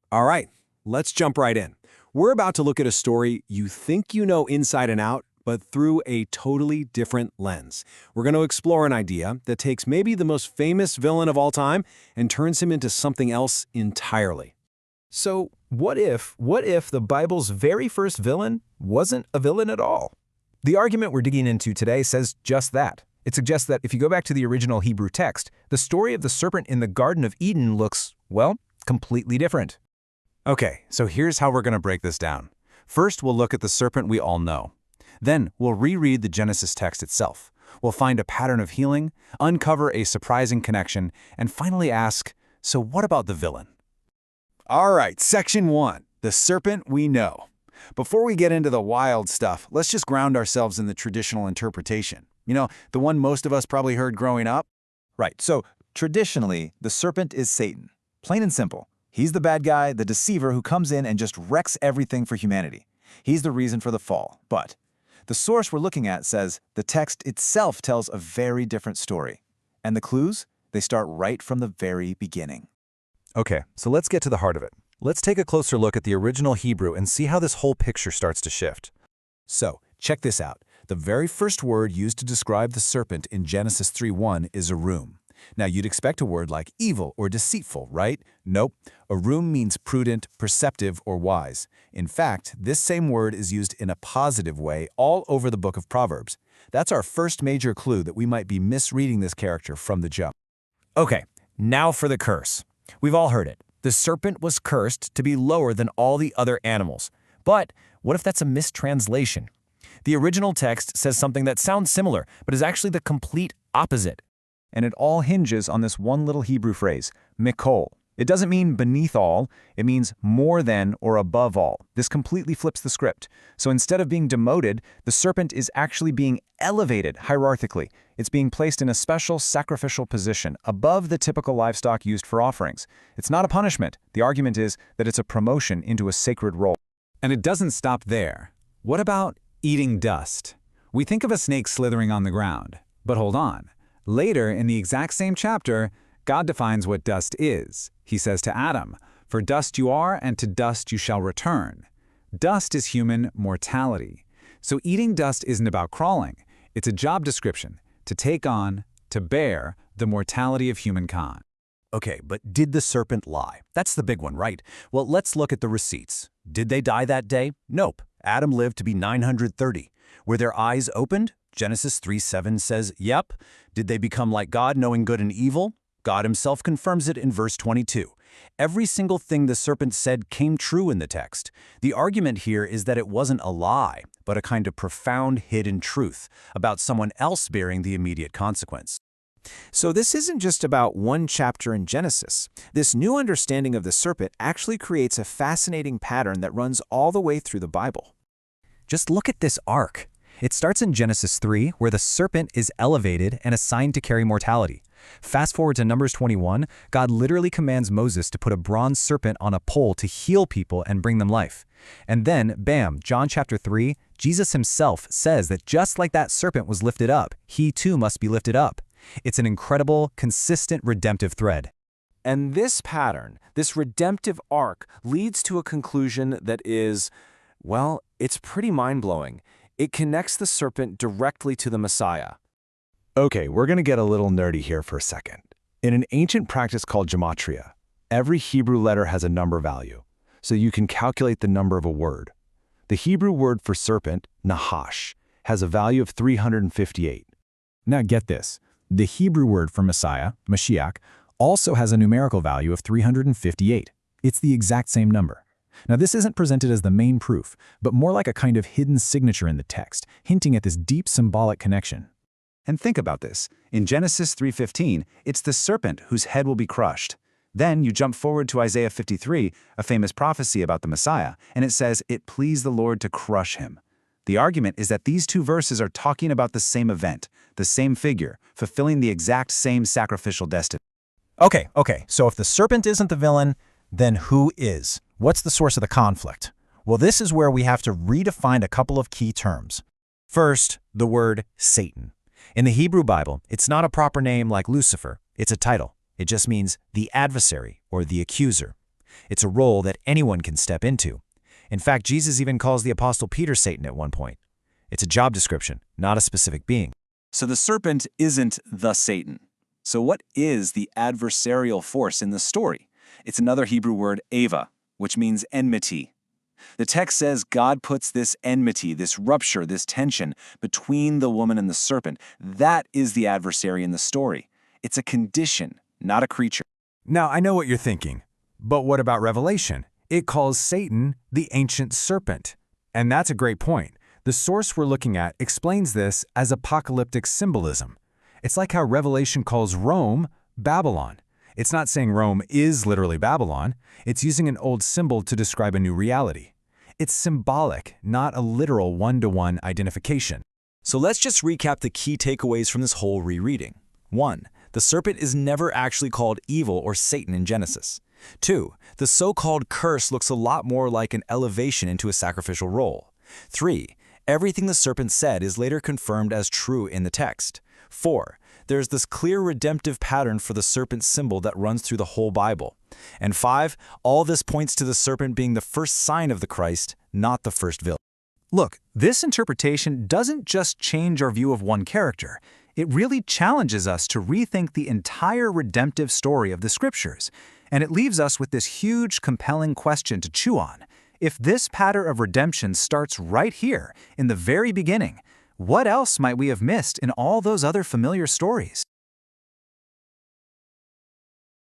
All right, let's jump right in. We're about to look at a story you think you know inside and out, but through a totally different lens. We're going to explore an idea that takes maybe the most famous villain of all time and turns him into something else entirely. So, what if the Bible's very first villain wasn't a villain at all? The argument we're digging into today says just that. It suggests that if you go back to the original Hebrew text, the story of the serpent in the Garden of Eden looks, well, completely different. Okay, so here's how we're going to break this down. First, we'll look at the serpent we all know. Then, we'll reread the Genesis text itself. We'll find a pattern of healing, uncover a surprising connection, and finally ask, so what about the villain? All right, section 1, the serpent we know. Before we get into the wild stuff, let's just ground ourselves in the traditional interpretation. You know, the one most of us probably heard growing up? Right, so traditionally, the serpent is Satan. Plain and simple. He's the bad guy, the deceiver who comes in and just wrecks everything for humanity. He's the reason for the fall. But the source we're looking at says the text itself tells a very different story. And the clues? They start right from the very beginning. Okay, so let's get to the heart of it. Let's take a closer look at the original Hebrew and see how this whole picture starts to shift. So, check this out. The very first word used to describe the serpent in Genesis 3:1 is arum. Now, you'd expect a word like evil or deceitful, right? Nope. Arum means prudent, perceptive, or wise. In fact, this same word is used in a positive way all over the book of Proverbs. That's our first major clue that we might be misreading this character from the jump. Okay, now for the curse. We've all heard it. The serpent was cursed to be lower than all the other animals. But what if that's a mistranslation? The original text says something that sounds similar, but is actually the complete opposite. And it all hinges on this one little Hebrew phrase, mikol. It doesn't mean beneath all, it means more than or above all. This completely flips the script. So instead of being demoted, the serpent is actually being elevated hierarchically. It's being placed in a special sacrificial position above the typical livestock used for offerings. It's not a punishment. The argument is that it's a promotion into a sacred role. And it doesn't stop there. What about eating dust? We think of a snake slithering on the ground. But hold on. Later, in the exact same chapter, God defines what dust is. He says to Adam, "For dust you are, and to dust you shall return." Dust is human mortality. So eating dust isn't about crawling. It's a job description, to take on, to bear, the mortality of humankind. Okay, but did the serpent lie? That's the big one, right? Well, let's look at the receipts. Did they die that day? Nope. Adam lived to be 930. Were their eyes opened? Genesis 3:7 says, yep. Did they become like God, knowing good and evil? God himself confirms it in verse 22. Every single thing the serpent said came true in the text. The argument here is that it wasn't a lie, but a kind of profound hidden truth about someone else bearing the immediate consequence. So this isn't just about one chapter in Genesis. This new understanding of the serpent actually creates a fascinating pattern that runs all the way through the Bible. Just look at this arc. It starts in Genesis 3, where the serpent is elevated and assigned to carry mortality. Fast forward to Numbers 21, God literally commands Moses to put a bronze serpent on a pole to heal people and bring them life. And then, bam, John chapter 3, Jesus himself says that just like that serpent was lifted up, he too must be lifted up. It's an incredible, consistent redemptive thread. And this pattern, this redemptive arc, leads to a conclusion that is, well, it's pretty mind-blowing. It connects the serpent directly to the Messiah. Okay, we're going to get a little nerdy here for a second. In an ancient practice called gematria, every Hebrew letter has a number value, so you can calculate the number of a word. The Hebrew word for serpent, Nahash, has a value of 358. Now get this, the Hebrew word for Messiah, Mashiach, also has a numerical value of 358. It's the exact same number. Now this isn't presented as the main proof, but more like a kind of hidden signature in the text, hinting at this deep symbolic connection. And think about this. In Genesis 3:15, it's the serpent whose head will be crushed. Then you jump forward to Isaiah 53, a famous prophecy about the Messiah, and it says, "It pleased the Lord to crush him." The argument is that these two verses are talking about the same event, the same figure, fulfilling the exact same sacrificial destiny. Okay, so if the serpent isn't the villain, then who is? What's the source of the conflict? Well, this is where we have to redefine a couple of key terms. First, the word Satan. In the Hebrew Bible, it's not a proper name like Lucifer. It's a title. It just means the adversary or the accuser. It's a role that anyone can step into. In fact, Jesus even calls the Apostle Peter Satan at one point. It's a job description, not a specific being. So the serpent isn't the Satan. So what is the adversarial force in the story? It's another Hebrew word, ava, which means enmity. The text says God puts this enmity, this rupture, this tension between the woman and the serpent. That is the adversary in the story. It's a condition, not a creature. Now, I know what you're thinking, but what about Revelation? It calls Satan the ancient serpent. And that's a great point. The source we're looking at explains this as apocalyptic symbolism. It's like how Revelation calls Rome Babylon. It's not saying Rome is literally Babylon. It's using an old symbol to describe a new reality. It's symbolic, not a literal one-to-one identification. So let's just recap the key takeaways from this whole rereading. 1. The serpent is never actually called evil or Satan in Genesis. 2. The so-called curse looks a lot more like an elevation into a sacrificial role. 3. Everything the serpent said is later confirmed as true in the text. 4. There's this clear redemptive pattern for the serpent symbol that runs through the whole Bible. And 5. All this points to the serpent being the first sign of the Christ, not the first villain. Look, this interpretation doesn't just change our view of one character. It really challenges us to rethink the entire redemptive story of the Scriptures. And it leaves us with this huge, compelling question to chew on. If this pattern of redemption starts right here, in the very beginning, what else might we have missed in all those other familiar stories?